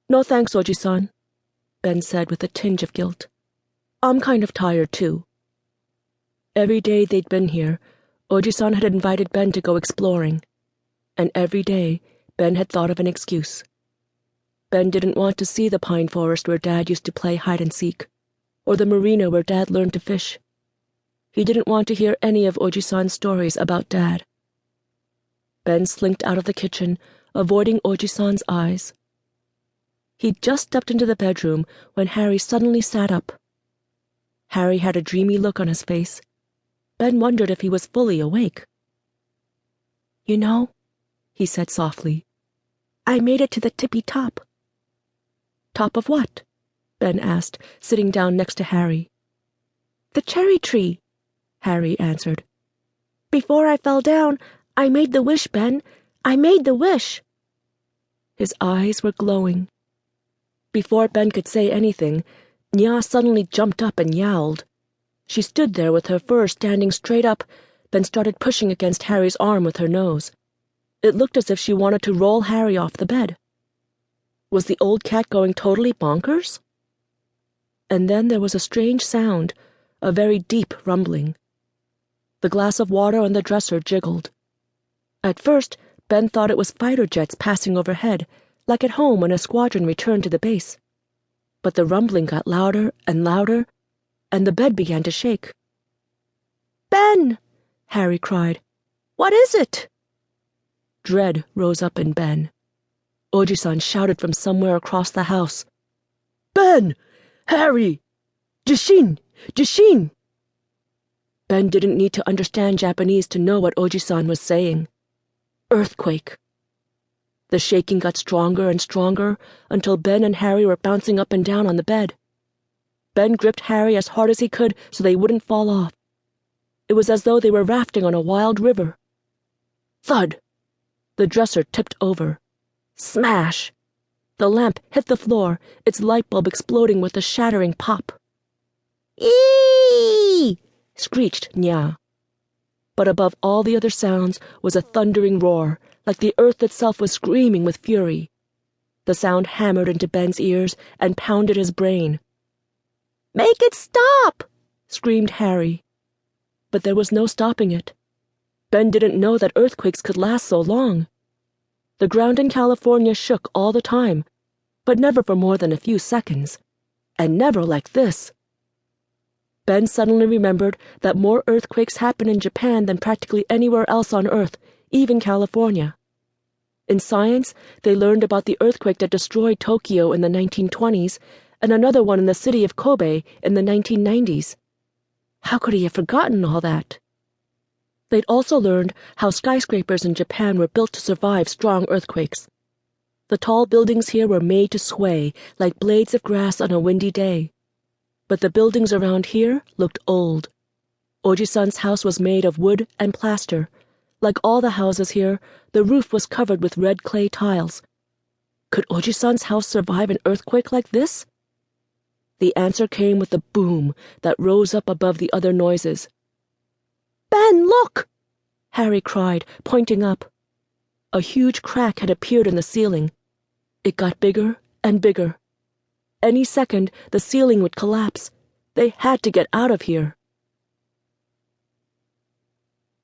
"No thanks, Oji-san," Ben said with a tinge of guilt. "I'm kind of tired, too." Every day they'd been here, Oji-san had invited Ben to go exploring, and every day Ben had thought of an excuse. Ben didn't want to see the pine forest where Dad used to play hide-and-seek, or the marina where Dad learned to fish. He didn't want to hear any of Oji-san's stories about Dad. Ben slinked out of the kitchen, avoiding Oji-san's eyes. He'd just stepped into the bedroom when Harry suddenly sat up. Harry had a dreamy look on his face. Ben wondered if he was fully awake. "You know," he said softly, "I made it to the tippy top." "Top of what?" Ben asked, sitting down next to Harry. "The cherry tree," Harry answered. "Before I fell down, I made the wish, Ben. I made the wish." His eyes were glowing. Before Ben could say anything, Nya suddenly jumped up and yowled. She stood there with her fur standing straight up, then started pushing against Harry's arm with her nose. It looked as if she wanted to roll Harry off the bed. Was the old cat going totally bonkers? And then there was a strange sound, a very deep rumbling. The glass of water on the dresser jiggled. At first, Ben thought it was fighter jets passing overhead, like at home when a squadron returned to the base. But the rumbling got louder and louder, and the bed began to shake. "Ben!" Harry cried. "What is it?" Dread rose up in Ben. Oji-san shouted from somewhere across the house. "Ben! Harry! Jishin! Jishin!" Ben didn't need to understand Japanese to know what Oji-san was saying. Earthquake. The shaking got stronger and stronger until Ben and Harry were bouncing up and down on the bed. Ben gripped Harry as hard as he could so they wouldn't fall off. It was as though they were rafting on a wild river. Thud! The dresser tipped over. Smash! The lamp hit the floor, its light bulb exploding with a shattering pop. "Eee!" screeched Nya. But above all the other sounds was a thundering roar, like the earth itself was screaming with fury. The sound hammered into Ben's ears and pounded his brain. "Make it stop!" screamed Harry. But there was no stopping it. Ben didn't know that earthquakes could last so long. The ground in California shook all the time, but never for more than a few seconds, and never like this. Ben suddenly remembered that more earthquakes happen in Japan than practically anywhere else on Earth, even California. In science, they learned about the earthquake that destroyed Tokyo in the 1920s and another one in the city of Kobe in the 1990s. How could he have forgotten all that? They'd also learned how skyscrapers in Japan were built to survive strong earthquakes. The tall buildings here were made to sway like blades of grass on a windy day. But the buildings around here looked old. Oji-san's house was made of wood and plaster. Like all the houses here, the roof was covered with red clay tiles. Could Oji-san's house survive an earthquake like this? The answer came with a boom that rose up above the other noises. "Ben, look!" Harry cried, pointing up. A huge crack had appeared in the ceiling. It got bigger and bigger. Any second, the ceiling would collapse. They had to get out of here.